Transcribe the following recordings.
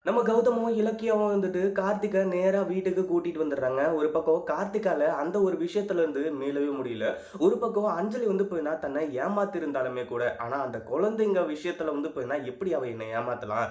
நம்ம கௌதமும், இலக்கியாவும் வந்துட்டு கார்த்திக்க நேரா வீட்டுக்கு கூட்டிட்டு வந்துடுறாங்க. ஒரு பக்கம் கார்த்திகால அந்த ஒரு விஷயத்துல இருந்து மீளவே முடியல. ஒரு பக்கம் அஞ்சலி வந்து போயினா தன்னை ஏமாத்தியிருந்தாலுமே கூட, ஆனா அந்த குழந்தைங்க விஷயத்துல வந்து போயினா எப்படி அவ என்னை ஏமாத்தலாம்?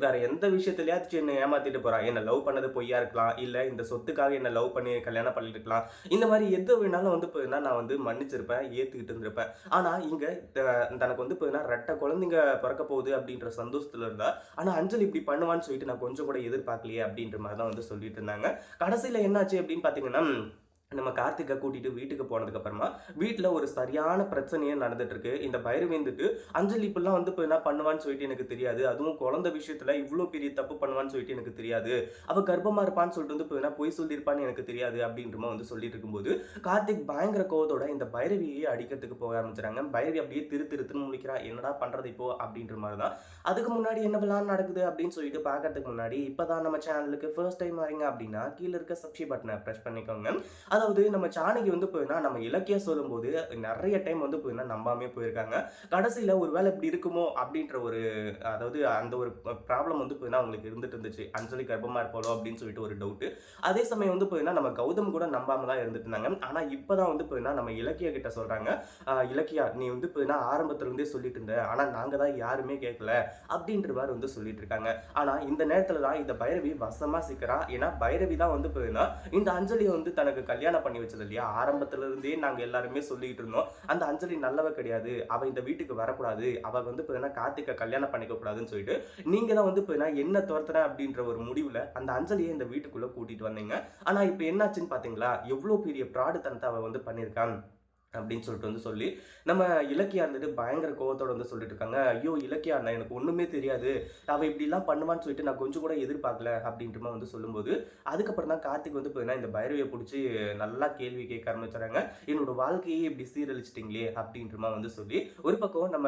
வேற எந்த விஷயத்துலயாச்சும் என்னை ஏமாத்திட்டு போறா. என்ன லவ் பண்ணது பொய்யா இருக்கலாம். இல்ல இந்த சொத்துக்காக என்ன லவ் பண்ணி கல்யாணம் பண்ணியிருக்கலாம். இந்த மாரி எது வேணாலும் வந்து போயினா நான் வந்து மன்னிச்சிருப்பேன், ஏத்துக்கிட்டு இருந்திருப்பேன். ஆனா இங்க த தனக்கு வந்து போயினா 2 குழந்தைங்க பொறக்க போகுது அப்படின்ற சந்தோஷத்துல இருந்தா, ஆனா அஞ்சலி இப்படி பண்ணுவான்னு சொல்லிட்டு நான் கொஞ்சம் கூட எதிர்பார்க்கலையே அப்படின்ற மாதிரி தான் வந்து சொல்லிட்டு இருந்தாங்க. கடைசியில என்னாச்சு அப்படின்னு பார்த்தீங்கன்னா, நம்ம கார்த்திக்க கூட்டிட்டு வீட்டுக்கு போனதுக்கு அப்புறமா, வீட்ல ஒரு சரியான பிரச்சனையே நடந்துட்டு இருக்கு. இந்த பைரவி வந்துட்டு, அஞ்சலி இப்படிலாம் வந்து இப்ப என்ன பண்ணுவான்னு சொல்லிட்டு எனக்கு தெரியாது. அதுவும் குழந்தை விஷயத்துல இவ்ளோ பெரிய தப்பு பண்ணுவான்னு சொல்லிட்டு எனக்கு தெரியாது. அவ கர்ப்பமா இருப்பான்னு சொல்லிட்டு வந்து இப்ப என்ன பொய் சொல்லியிருப்பான்னு எனக்கு தெரியாது அப்படின்ற மாரி வந்து சொல்லிட்டு இருக்கும்போது, கார்த்திக் பயங்கர கோவத்தோட இந்த பைரவியே அடிக்கிறதுக்கு போக ஆரம்பிச்சுறாங்க. பைரவி அப்படியே திரு திருன்னு முழிக்கிறா. என்னடா பண்றது இப்போ? அப்படின்ற மாரி தான். அதுக்கு முன்னாடி என்னவெல்லாம் நடக்குது அப்படின்னு சொல்லிட்டு பார்க்கறதுக்கு முன்னாடி, இப்பதான் நம்ம சேனலுக்கு ஃபர்ஸ்ட் டைம் வரீங்க அப்படின்னா, கீழ இருக்க சப்ஸ்கிரைப் பட்டன பிரஸ் பண்ணிக்கோங்க. அதாவது நம்ம ஜானகி வந்து போய்னா, நம்ம இலக்கியா சொல்லும்போது நெறைய டைம் வந்து போய்னா நம்பாமயே போயிருக்காங்க. கடைசில ஒரு வேளை இப்படி இருக்குமோ அப்படின்ற ஒரு அதாவது அந்த ஒரு ப்ராப்ளம் வந்து போய்னா அவங்களுக்கு இருந்துட்டு இருந்துச்சு. அஞ்சலி கர்ப்பமா இருப்பாளோ அப்படின்னு சொல்லிட்டு ஒரு டவுட்டு. அதே சமயம் வந்து போய்னா நம்ம கௌதம் கூட நம்பாம தான் இருந்துட்டு இருந்தாங்க. ஆனா இப்பதான் வந்து போய்னா நம்ம இலக்கியா கிட்ட சொல்றாங்க. இலக்கியா நீ வந்து போய்னா ஆரம்பத்துல இருந்தே சொல்லிட்டு இருந்த. ஆனா நாங்க தான் யாருமே கேட்கல. அப்படின்ற மாரி வந்து சொல்லிட்டு இருக்காங்க. ஆனா இந்த நேரத்துல தான் இந்த பைரவி வசமா சிக்கிறா. ஏன்னா பைரவி தான் வந்து போய்னா இந்த அஞ்சலிய வந்து தனக்கு கல்யாணம் பண்ணி வச்சது இல்லையா? ஆரம்பத்துல இருந்தே நாங்க எல்லாருமே சொல்லிட்டு இருந்தோம். அந்த அஞ்சலி நல்லவ கிடையாது. அவ இந்த வீட்டுக்கு வரக்கூடாது. அவ வந்து பார்த்தீங்கன்னா கார்த்திக்க கல்யாணம் பண்ணிக்க கூடாதுன்னு சொல்லிட்டு, நீங்க தான் வந்து பார்த்தீங்கன்னா என்ன தொரத்துன அப்படின்ற ஒரு முடிவுல அந்த அஞ்சலிய இந்த வீட்டுக்குள்ள கூட்டிட்டு வந்தீங்க. ஆனா இப்ப என்னாச்சுன்னு பார்த்தீங்களா? எவ்ளோ பெரிய பிராடுத்தனத்த அவ வந்து பண்ணியிருக்கா. அப்படின்னு சொல்லிட்டு வந்து சொல்லி, நம்ம இலக்கியா இருந்துட்டு பயங்கர கோவத்தோட வந்து சொல்லிட்டு இருக்காங்க. "ஐயோ! இலக்கியா நான் எனக்கு ஒண்ணுமே தெரியாது. அவ இப்படிலாம் பண்ணுவான்னு சொல்லிட்டு நான் கொஞ்சம் கூட எதிர்பார்க்கல." அப்படின்ற மாரி வந்து சொல்லும்போது, அதுக்கப்புறம் தான் கார்த்திக் வந்து பார்த்தீங்கன்னா, இந்த பைரவிய புடிச்சு நல்லா கேள்வி கேட்க ஆரம்பிச்சுறாங்க. "என்னோட வாழ்க்கையே இப்படி சீரழிச்சிட்டீங்களே!" அப்படின்ற மாரி வந்து சொல்லி, ஒரு பக்கம் நம்ம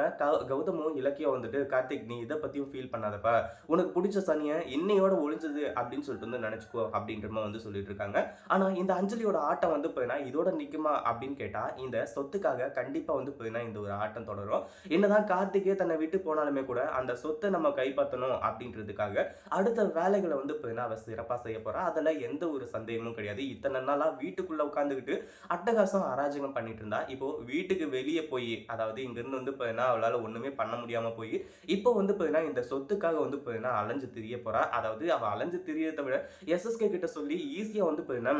கௌதமும், இலக்கியா வந்துட்டு, "கார்த்திக் நீ இத பத்தியும் ஃபீல் பண்ணாதப்பா. உனக்கு புடிச்ச சனிய இன்னையோட ஒழிஞ்சது அப்படின்னு சொல்லிட்டு வந்து நெனச்சுக்கோ." அப்படின்ற மாரி வந்து சொல்லிட்டு இருக்காங்க. ஆனா இந்த அஞ்சலியோட ஆட்டம் வந்து பார்த்தீங்கன்னா, இதோட நிக்குமா அப்படின்னு கேட்டா, இந்த சொத்துக்காக கண்டிப்பா வந்து பார்த்தீங்கன்னா, இந்த ஒரு ஆட்டம் தொடரும். என்னதான் கார்த்திகே தன்னை விட்டு போனாலுமே கூட, அந்த சொத்த நம்ம கைப்பற்றணும் அப்படின்றதுக்காக, அடுத்த வேலைகள வந்து பார்த்தீங்கன்னா, அவ சிறப்பா செய்ய போறா. அதுல எந்த ஒரு சந்தேகமும் கிடையாது. இத்தன நாளா வீட்டுக்குள்ள உட்கார்ந்துகிட்டு அட்டகாசம், அராஜகம் பண்ணிட்டு இருந்தா. இப்போ வீட்டுக்கு வெளிய போயி, அதாவது இங்கிருந்து வந்து பார்த்தீங்கன்னா, அவளால ஒண்ணுமே பண்ண முடியாம போயி, இப்போ வந்து பார்த்தீங்கன்னா, இந்த சொத்துக்காக வந்து பார்த்தீங்கன்னா, அலைஞ்சு திரிய போறா. அதாவது அவ அலைஞ்சு திரியறத விட, எஸ்எஸ்கே கிட்ட சொல்லி ஈஸியா வந்து பார்த்தீங்கன்னா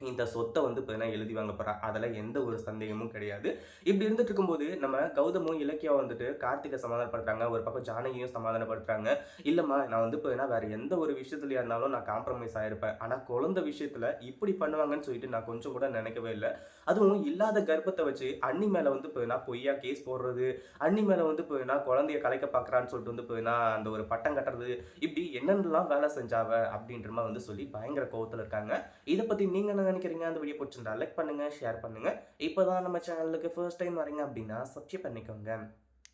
இந்த சொத்த வந்து பார்த்தீங்கன்னா எழுதி வாங்க போறா. அதுல எந்த ஒரு சந்தேகமும் கிடையாது. இப்படி இருந்துட்டு இருக்கும்போது, நம்ம கௌதமும், இலக்கியாவும் வந்துட்டு கார்த்திக்க சமாதானப்படுத்துறாங்க. ஒரு பக்கம் ஜானகியும் சமாதானப்படுத்துறாங்க. "இல்லம்மா, நான் வந்து பார்த்தீங்கன்னா வேற எந்த ஒரு விஷயத்துலயா இருந்தாலும் நான் காம்ப்ரமைஸ் ஆயிருப்பேன். ஆனா குழந்தை விஷயத்துல இப்படி பண்ணுவாங்கன்னு சொல்லிட்டு நான் கொஞ்சம் கூட நினைக்கவே இல்ல. அதுவும் இல்லாத கர்ப்பத்த வச்சு அண்ணி மேல வந்து பார்த்தீங்கன்னா பொய்யா கேஸ் போடுறது, அண்ணி மேல வந்து பார்த்தீங்கன்னா குழந்தைய கலைக்க பார்க்குறான்னு சொல்லிட்டு வந்து பார்த்தீங்கன்னா அந்த ஒரு பட்டம் கட்டுறது, இப்படி என்னென்னலாம் வேலை செஞ்சா அவ?" அப்படின்ற மாரி வந்து சொல்லி பயங்கர கோவத்துல இருக்காங்க. இத பத்தி நீங்க என்ன நினைக்கிறீங்க? அந்த வீடியோ புடிச்சிருந்தா லைக் பண்ணுங்க, ஷேர் பண்ணுங்க. இப்பதான் நம்ம சேனலுக்கு ஃபர்ஸ்ட் டைம் வரீங்க அப்படின்னா சப்ஸ்கிரைப் பண்ணிக்கோங்க.